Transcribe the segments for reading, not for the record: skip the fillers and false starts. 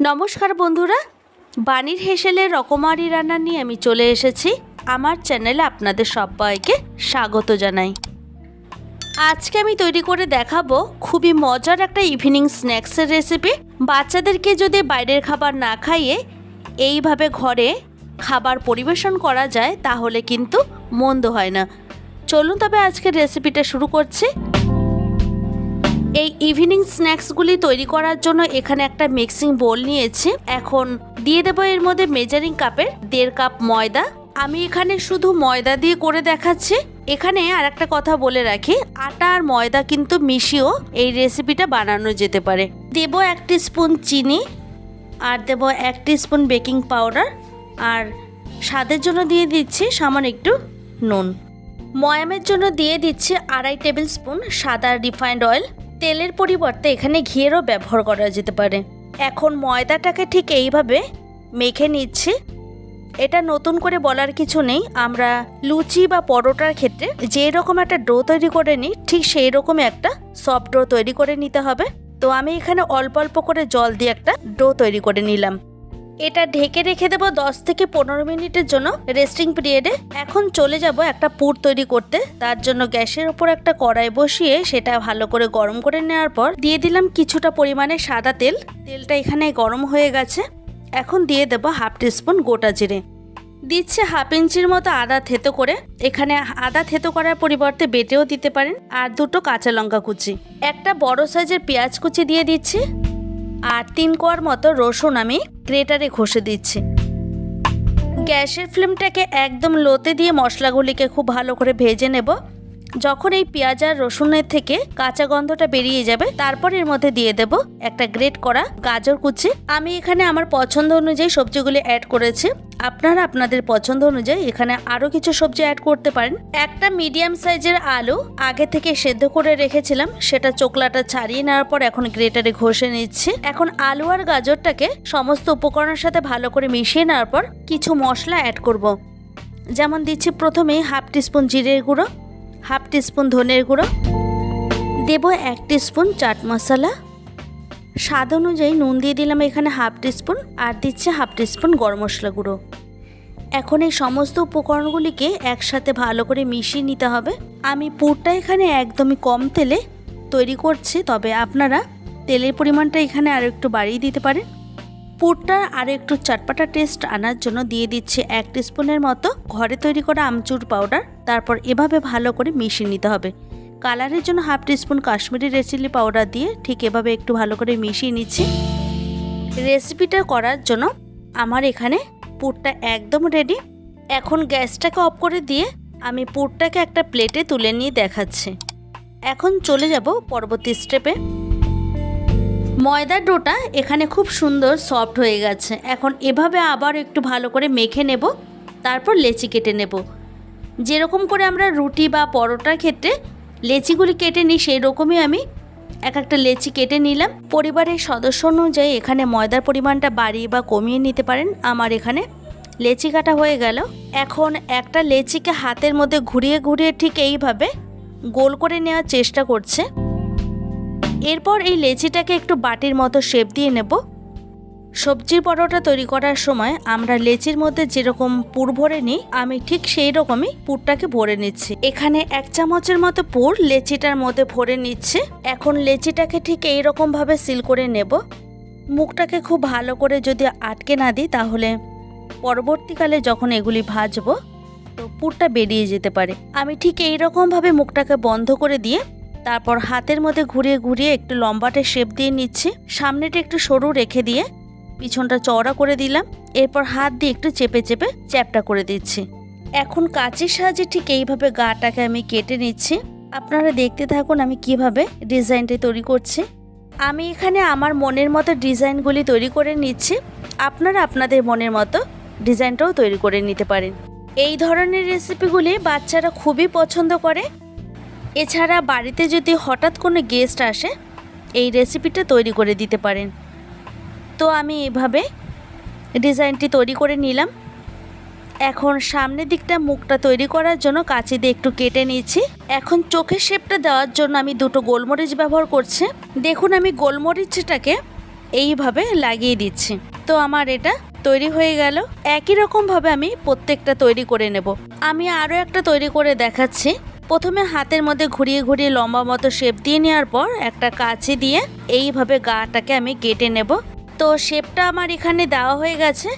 নমস্কার বন্ধুরা, বানির হেসেলের রকমারি রান্না নিয়ে আমি চলে এসেছি। আমার চ্যানেলে আপনাদের সবাইকে স্বাগত জানাই। আজকে আমি তৈরি করে দেখাবো খুবই মজার একটা ইভিনিং স্ন্যাক্সের রেসিপি। বাচ্চাদেরকে যদি বাইরের খাবার না খাইয়ে এইভাবে ঘরে খাবার পরিবেশন করা যায় তাহলে কিন্তু মন্দ হয় না। চলুন তবে আজকের রেসিপিটা শুরু করছি। এই ইভিনিং স্ন্যাক্সগুলি তৈরি করার জন্য এখানে একটা মিক্সিং বোল নিয়েছি। এখন দিয়ে দেবো এর মধ্যে মেজারিং কাপের 1.5 কাপ ময়দা। আমি এখানে শুধু ময়দা দিয়ে করে দেখাচ্ছি। এখানে আর একটা কথা বলে রাখি, আটা আর ময়দা কিন্তু মিশিয়েও এই রেসিপিটা বানানো যেতে পারে। দেবো 1 টিস্পুন চিনি, আর দেবো 1 টিস্পুন বেকিং পাউডার, আর স্বাদের জন্য দিয়ে দিচ্ছি সামান্য একটু নুন। ময়ামের জন্য দিয়ে দিচ্ছি 2.5 টেবিল স্পুন সাদা রিফাইন্ড অয়েল। তেলের পরিবর্তে এখানে ঘিয়েরও ব্যবহার করা যেতে পারে। এখন ময়দাটাকে ঠিক এইভাবে মেখে নিচ্ছি। এটা নতুন করে বলার কিছু নেই, আমরা লুচি বা পরোটার ক্ষেত্রে যেই রকম একটা ডো তৈরি করে নিই ঠিক সেই রকম একটা সফট ডো তৈরি করে নিতে হবে। তো আমি এখানে অল্প অল্প করে জল দিয়ে একটা ডো তৈরি করে নিলাম। এটা ঢেকে রেখে দেবো 10 থেকে 15 মিনিটের জন্য রেস্টিং পিরিয়ডে। এখন চলে যাব একটা পুর তৈরি করতে। তার জন্য গ্যাসের ওপর একটা কড়াই বসিয়ে সেটা ভালো করে গরম করে নেওয়ার পর দিয়ে দিলাম কিছুটা পরিমাণে সাদা তেল। তেলটা এখানে গরম হয়ে গেছে। এখন দিয়ে দেবো 1/2 টিস্পুন গোটা জিরে। দিচ্ছে 1/2 ইঞ্চির মতো আদা থেতো করে। এখানে আদা থেতো করার পরিবর্তে বেটেও দিতে পারেন। আর 2টো কাঁচা লঙ্কা কুচি, একটা বড় সাইজের পেঁয়াজ কুচি দিয়ে দিচ্ছি, আর 3 কোয়ার মতো রসুন আমি গ্রেটারে ঘষে দিচ্ছি। গ্যাসের ফ্লেমটাকে একদম লোতে দিয়ে মশলাগুলিকে খুব ভালো করে ভেজে নেব। যখন এই পেঁয়াজ আর রসুনের থেকে কাঁচা গন্ধটা বেরিয়ে যাবে তারপর এর মধ্যে দিয়ে দেব একটা গ্রেট করা গাজর কুচি। আমি এখানে আমার পছন্দ অনুযায়ী সবজিগুলি অ্যাড করেছি। আপনারা আপনাদের পছন্দ অনুযায়ী এখানে আরও কিছু সবজি অ্যাড করতে পারেন। একটা মিডিয়াম সাইজের আলু আগে থেকে সেদ্ধ করে রেখেছিলাম, সেটা চোকলাটা ছাড়িয়ে নেওয়ার পর এখন গ্রেটারে ঘষে নিচ্ছি। এখন আলু আর গাজরটাকে সমস্ত উপকরণের সাথে ভালো করে মিশিয়ে নেওয়ার পর কিছু মশলা অ্যাড করব। যেমন দিচ্ছি প্রথমেই 1/2 টিস্পুন জিরের গুঁড়ো, 1/2 টিস্পুন ধনের গুঁড়ো, দেব 1 টিস্পুন চাট মশলা, স্বাদ অনুযায়ী নুন দিয়ে দিলাম এখানে 1/2 টিস্পুন, আর দিচ্ছে 1/2 টিস্পুন গরম মশলা গুঁড়ো। এখন এই সমস্ত উপকরণগুলিকে একসাথে ভালো করে মিশিয়ে নিতে হবে। আমি পুরটা এখানে একদমই কম তেলে তৈরি করছি, তবে আপনারা তেলের পরিমাণটা এখানে আরও একটু বাড়িয়ে দিতে পারেন। পুরটা আরও একটু চটপাটা টেস্ট আনার জন্য দিয়ে দিচ্ছি 1 টিস্পুনের মতো ঘরে তৈরি করা আমচুর পাউডার। তারপর এভাবে ভালো করে মিশিয়ে নিতে হবে। কালারের জন্য 1/2 teaspoon Kashmiri red chilli powder দিয়ে ঠিক এভাবে একটু ভালো করে মিশিয়ে নিচ্ছি। রেসিপিটা করার জন্য আমার এখানে পুরটা একদম রেডি। এখন গ্যাসটাকে অফ করে দিয়ে আমি পুরটাকে একটা প্লেটে তুলে নিয়ে দেখাচ্ছি। এখন চলে যাব পরবর্তী স্টেপে। ময়দার ডোটা এখানে খুব সুন্দর সফট হয়ে গেছে। এখন এভাবে আবার একটু ভালো করে মেখে নেব, তারপর লেচি কেটে নেব। যেরকম করে আমরা রুটি বা পরোটার ক্ষেত্রে লেচিগুলি কেটে নিই সেই রকমই আমি একটা লেচি কেটে নিলাম। পরিবারের সদস্য অনুযায়ী এখানে ময়দার পরিমাণটা বাড়িয়ে বা কমিয়ে নিতে পারেন। আমার এখানে লেচি কাটা হয়ে গেল। এখন একটা লেচিকে হাতের মধ্যে ঘুরিয়ে ঘুরিয়ে ঠিক এইভাবে গোল করে নেওয়ার চেষ্টা করছে। এরপর এই লেচিটাকে একটু বাটির মতো শেপ দিয়ে নেব। সবজির পরোটা তৈরি করার সময় আমরা লেচির মধ্যে যেরকম পুর ভরে নিই আমি ঠিক সেই রকমই পুরটাকে ভরে নিচ্ছি। এখানে 1 চামচের মতো পুর লেচিটার মধ্যে ভরে নিচ্ছে। এখন লেচিটাকে ঠিক এইরকম ভাবে সিল করে নেব। মুখটাকে খুব ভালো করে যদি আটকে না দিই তাহলে পরবর্তীকালে যখন এগুলি ভাজবো তো পুরটা বেরিয়ে যেতে পারে। আমি ঠিক এইরকম ভাবে মুখটাকে বন্ধ করে দিয়ে তারপর হাতের মধ্যে ঘুরিয়ে ঘুরিয়ে একটু লম্বাটে শেপ দিয়ে নিচ্ছি। সামনেটা একটু সরু রেখে দিয়ে পিছনটা চওড়া করে দিলাম। এরপর হাত দিয়ে একটু চেপে চেপে চ্যাপটা করে দিচ্ছি। এখন কাঁচির সাহায্যে ঠিক এইভাবে গাটাকে আমি কেটে নিচ্ছি। আপনারা দেখতে থাকুন আমি কিভাবে ডিজাইনটা তৈরি করছি। আমি এখানে আমার মনের মতো ডিজাইনগুলি তৈরি করে নিচ্ছি। আপনারা আপনাদের মনের মতো ডিজাইনটাও তৈরি করে নিতে পারেন। এই ধরনের রেসিপিগুলি বাচ্চারা খুবই পছন্দ করে। এছাড়া বাড়িতে যদি হঠাৎ কোনো গেস্ট আসে এই রেসিপিটা তৈরি করে দিতে পারেন। তো আমি এইভাবে ডিজাইনটি তৈরি করে নিলাম। এখন সামনের দিকটা মুখটা তৈরি করার জন্য কাঁচি দিয়ে একটু কেটে নিয়েছি। এখন চোখের শেপটা দেওয়ার জন্য আমি 2টো গোলমরিচ ব্যবহার করছি। দেখুন আমি গোলমরিচটাকে এইভাবে লাগিয়ে দিচ্ছি। তো আমার এটা তৈরি হয়ে গেল। একই রকমভাবে আমি প্রত্যেকটা তৈরি করে নেব। আমি আরও একটা তৈরি করে দেখাচ্ছি। প্রথমে হাতের মধ্যে ঘুরিয়ে ঘুরিয়ে লম্বা মতো শেপ দিয়ে নেওয়ার পর একটা কাঁচি দিয়ে এইভাবে গাটাকে আমি কেটে নেব। তো শেপটা আমার এখানে দেওয়া হয়ে গেছে।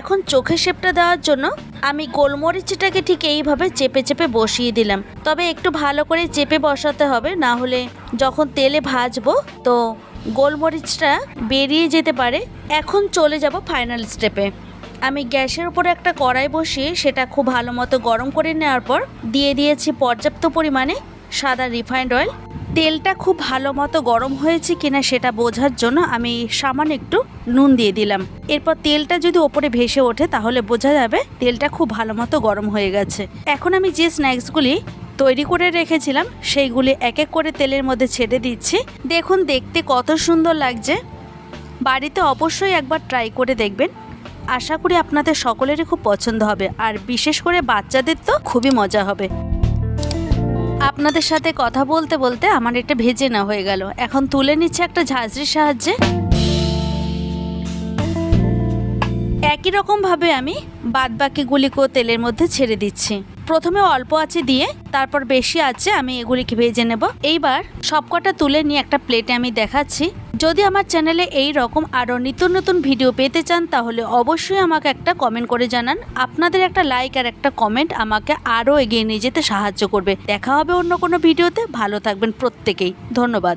এখন চোখের শেপটা দেওয়ার জন্য আমি গোলমরিচটাকে ঠিক এইভাবে চেপে চেপে বসিয়ে দিলাম। তবে একটু ভালো করে চেপে বসাতে হবে, না হলে যখন তেলে ভাজবো তো গোলমরিচটা বেরিয়ে যেতে পারে। এখন চলে যাব ফাইনাল স্টেপে। আমি গ্যাসের উপরে একটা কড়াই বসিয়ে সেটা খুব ভালো মতো গরম করে নেওয়ার পর দিয়ে দিয়েছি পর্যাপ্ত পরিমাণে সাদা রিফাইন্ড অয়েল। তেলটা খুব ভালো মতো গরম হয়েছে কিনা সেটা বোঝার জন্য আমি সামান্য একটু নুন দিয়ে দিলাম। এরপর তেলটা যদি ওপরে ভেসে ওঠে তাহলে বোঝা যাবে তেলটা খুব ভালো মতো গরম হয়ে গেছে। এখন আমি যে স্ন্যাক্সগুলি তৈরি করে রেখেছিলাম সেইগুলি এক এক করে তেলের মধ্যে ছেড়ে দিচ্ছি। দেখুন দেখতে কত সুন্দর লাগছে। বাড়িতে অবশ্যই একবার ট্রাই করে দেখবেন। আশা করি আপনাদের সকলেরই খুব পছন্দ হবে, আর বিশেষ করে বাচ্চাদের তো খুবই মজা হবে। আপনাদের সাথে কথা বলতে বলতে আমার এটা ভেজে না হয়ে গেল। এখন তুলে নিচ্ছে একটা ঝাঁঝরির সাহায্যে। একই রকমভাবে আমি বাদবাকিগুলিকেও তেলের মধ্যে ছেড়ে দিচ্ছি। প্রথমে অল্প আঁচে দিয়ে তারপর বেশি আঁচে আমি এগুলিকে ভেজে নেব। এইবার সবকটা তুলে নিয়ে একটা প্লেটে আমি দেখাচ্ছি। যদি আমার চ্যানেলে এই রকম আরও নিত্য নতুন ভিডিও পেতে চান তাহলে অবশ্যই আমাকে একটা কমেন্ট করে জানান। আপনাদের একটা লাইক আর একটা কমেন্ট আমাকে আরও এগিয়ে নিয়ে যেতে সাহায্য করবে। দেখা হবে অন্য কোনো ভিডিওতে। ভালো থাকবেন প্রত্যেকেই। ধন্যবাদ।